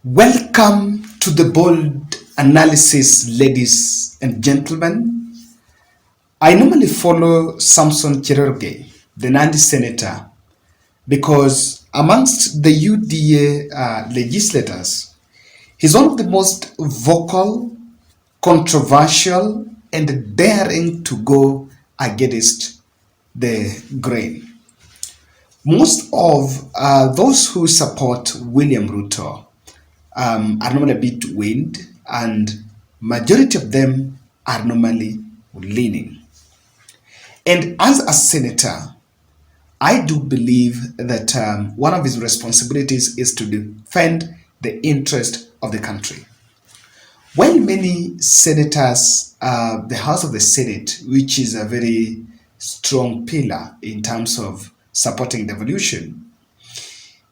Welcome to the bold analysis, ladies and gentlemen. I normally follow Samson Cherargei, the Nandi senator, because amongst the UDA legislators, he's one of the most vocal, controversial, and daring to go against the grain. Most of those who support William Ruto are normally a bit weaned, and majority of them are normally leaning. And as a senator, I do believe that one of his responsibilities is to defend the interest of the country. While many senators, the House of the Senate, which is a very strong pillar in terms of supporting devolution,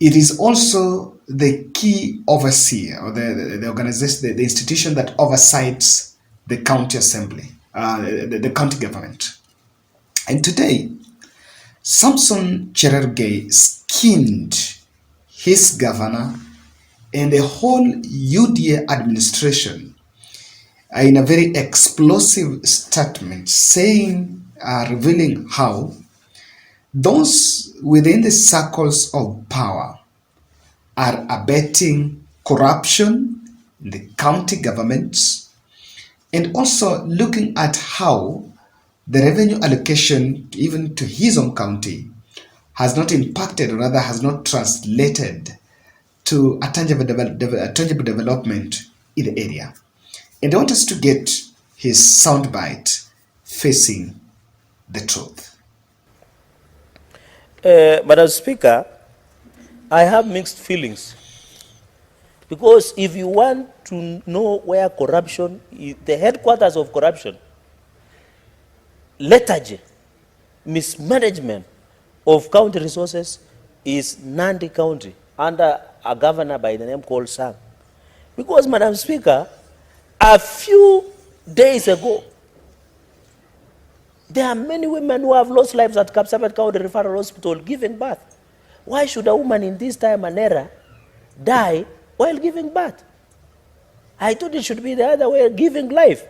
it is also the key overseer or the organization, the institution that oversees the county assembly, the county government. And today, Samson Cherargei skinned his governor and the whole UDA administration in a very explosive statement, saying, revealing how those within the circles of power are abetting corruption in the county governments, and also looking at how the revenue allocation even to his own county has not impacted, or rather has not translated to a tangible development in the area. And I want us to get his soundbite facing the truth. Madam Speaker, I have mixed feelings, because if you want to know where corruption is, the headquarters of corruption, lethargy, mismanagement of county resources is Nandi County under a governor by the name called Sang. Because, Madam Speaker, a few days ago, there are many women who have lost lives at Kapsabet County Referral Hospital giving birth. Why should a woman in this time and era die while giving birth? I thought it should be the other way, giving life.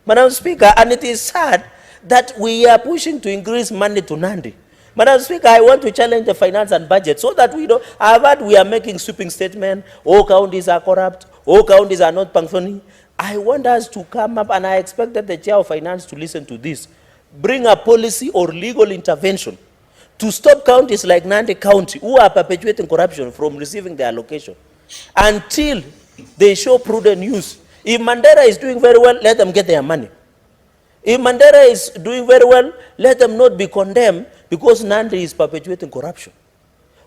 Madam Speaker, and it is sad that we are pushing to increase money to Nandi. Madam Speaker, I want to challenge the finance and budget so that we don't. I've heard we are making sweeping statements. All counties are corrupt. All counties are not functioning. I want us to come up, and I expected the chair of finance to listen to this. Bring a policy or legal intervention to stop counties like Nandi County, who are perpetuating corruption, from receiving their allocation until they show prudent use. If Mandera is doing very well, let them get their money. If Mandera is doing very well, let them not be condemned because Nandi is perpetuating corruption.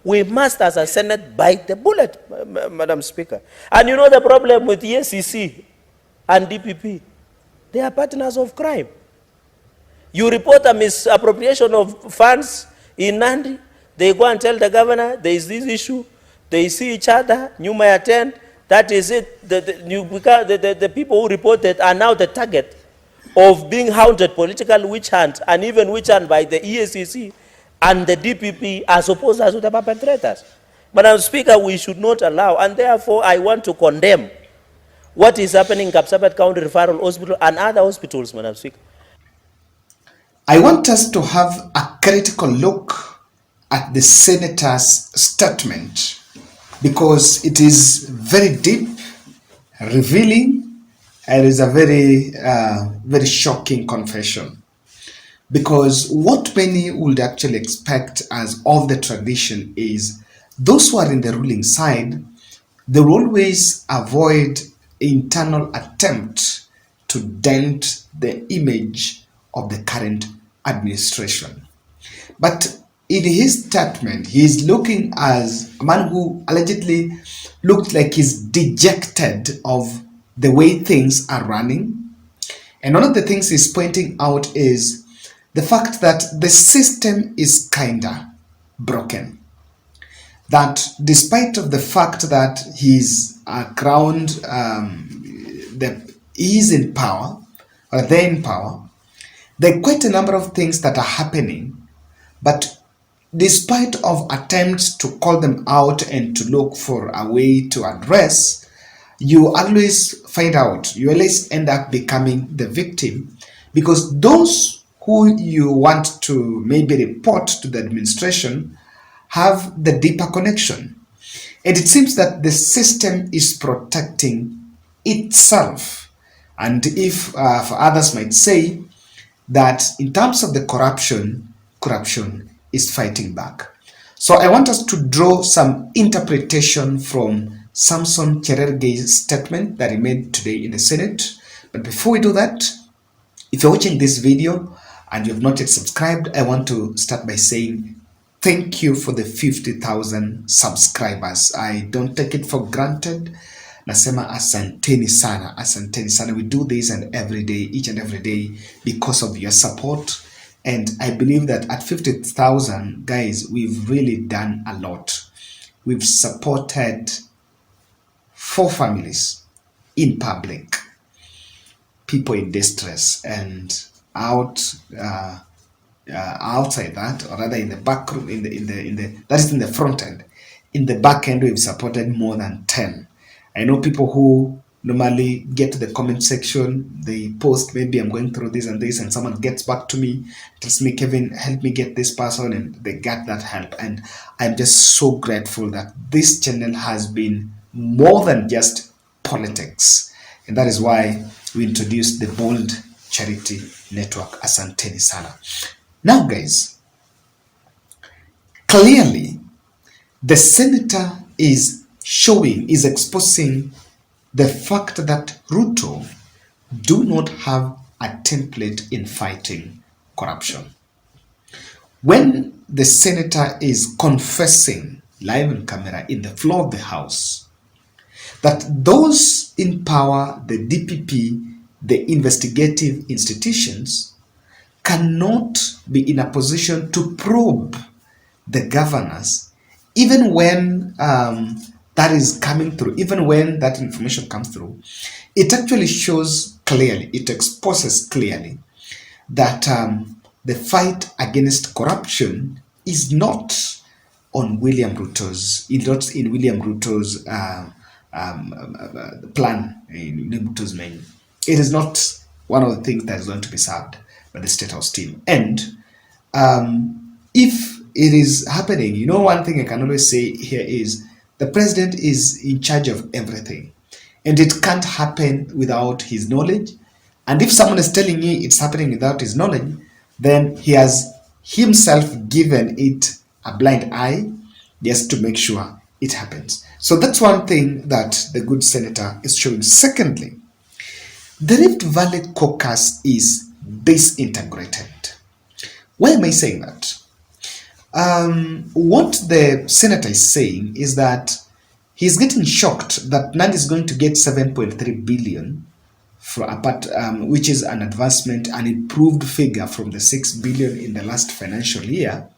We must, as a Senate, bite the bullet, Madam Speaker. And you know the problem with the EACC and DPP? They are partners of crime. You report a misappropriation of funds in Nandi, they go and tell the governor, there is this issue, they see each other, you may attend, that is it. The people who reported are now the target of being hounded political witch hunt, and even witch hunt by the EACC and the DPP as opposed to the perpetrators. Madam Speaker, we should not allow, and therefore I want to condemn what is happening in Kapsabet County Referral Hospital and other hospitals, Madam Speaker. I want us to have a critical look at the senator's statement, because it is very deep, revealing, and is a very, very shocking confession. Because what many would actually expect as of the tradition is those who are in the ruling side, they will always avoid internal attempt to dent the image of the current administration. But in his statement, he is looking as a man who allegedly looked like he's dejected of the way things are running. And one of the things he's pointing out is the fact that the system is kinda broken. That despite of the fact that he's crowned, he's in power, or they're in power, there are quite a number of things that are happening, but despite of attempts to call them out and to look for a way to address, you always find out, you always end up becoming the victim, because those who you want to maybe report to the administration have the deeper connection. And it seems that the system is protecting itself. And if for others might say that in terms of the corruption is fighting back. So I want us to draw some interpretation from Samson Cherargei's statement that he made today in the Senate. But before we do that, if you're watching this video and you have not yet subscribed, I want to start by saying thank you for the 50,000 subscribers. I don't take it for granted. Nasema asanteni sana, asanteni sana. We do this and every day, each and every day, because of your support. And I believe that at 50,000, guys, we've really done a lot. We've supported 4 families in public, people in distress, and outside that, or rather in the back room, that is in the front end. In the back end, we've supported more than 10. I know people who normally get to the comment section, they post, maybe I'm going through this and this, and someone gets back to me, tells me, Kevin, help me get this person, and they get that help. And I'm just so grateful that this channel has been more than just politics. And that is why we introduced the Bold Charity Network. Asanteni sana. Now, guys, clearly the senator is exposing the fact that Ruto do not have a template in fighting corruption. When the senator is confessing live on camera in the floor of the House that those in power, the DPP, the investigative institutions, cannot be in a position to probe the governors, even when that is coming through, even when that information comes through, it actually shows clearly, it exposes clearly that the fight against corruption is not on William Ruto's, not in William Ruto's plan, in Ruto's menu. It is not one of the things that is going to be served by the Statehouse team. And if it is happening, you know, one thing I can always say here is the president is in charge of everything, and it can't happen without his knowledge. And if someone is telling you it's happening without his knowledge, then he has himself given it a blind eye just to make sure it happens. So that's one thing that the good senator is showing. Secondly, the Rift Valley caucus is disintegrated. Why am I saying that? What the senator is saying is that he's getting shocked that Nandi is going to get 7.3 billion for a part, which is an advancement, an improved figure from the 6 billion in the last financial year.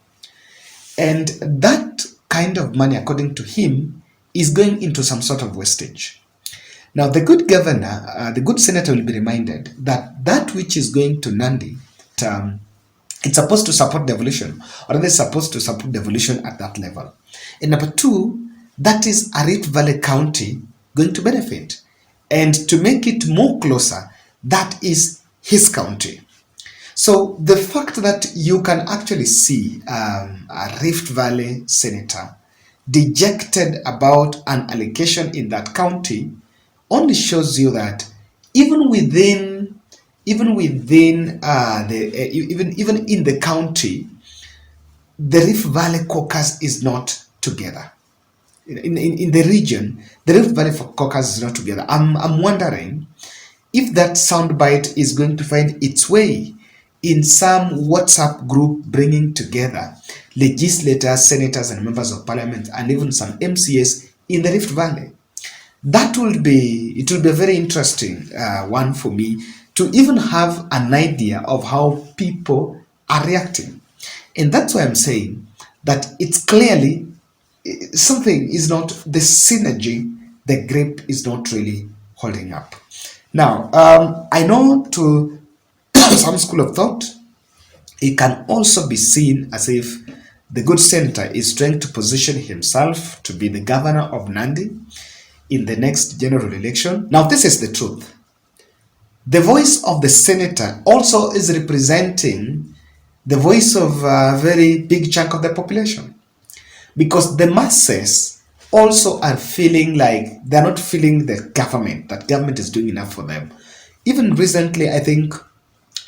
And that kind of money, according to him, is going into some sort of wastage. Now, the good governor, the good senator will be reminded that that which is going to Nandi, it's supposed to support devolution, or they're supposed to support devolution at that level. And number 2, that is a Rift Valley County going to benefit. And to make it more closer, that is his county. So the fact that you can actually see a Rift Valley senator dejected about an allocation in that county only shows you that even in the county, the Rift Valley caucus is not together. In the region, the Rift Valley caucus is not together. I'm wondering if that soundbite is going to find its way in some WhatsApp group bringing together legislators, senators, and members of parliament, and even some MCAs in the Rift Valley. It will be a very interesting one for me to even have an idea of how people are reacting. And that's why I'm saying that it's clearly something is not, the synergy, the grip is not really holding up. Now, I know to some school of thought, it can also be seen as if the good senator is trying to position himself to be the governor of Nandi in the next general election. Now, this is the truth. The voice of the senator also is representing the voice of a very big chunk of the population, because the masses also are feeling like they're not feeling that government is doing enough for them. Even recently, I think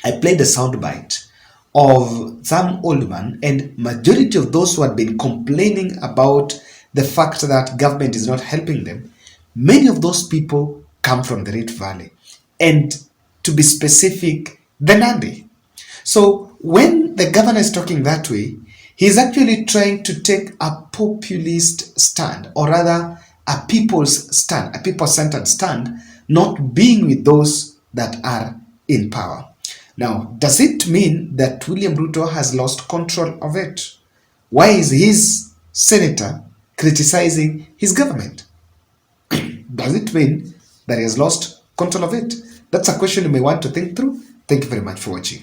I played a soundbite of some old man, and majority of those who had been complaining about the fact that government is not helping them, many of those people come from the Rift Valley, and to be specific, the Nandi. So when the governor is talking that way, he's actually trying to take a populist stand, or rather a people's stand, a people-centered stand, not being with those that are in power. Now, does it mean that William Ruto has lost control of it? Why is his senator criticizing his government? Does it mean that he has lost control of it? That's a question you may want to think through. Thank you very much for watching.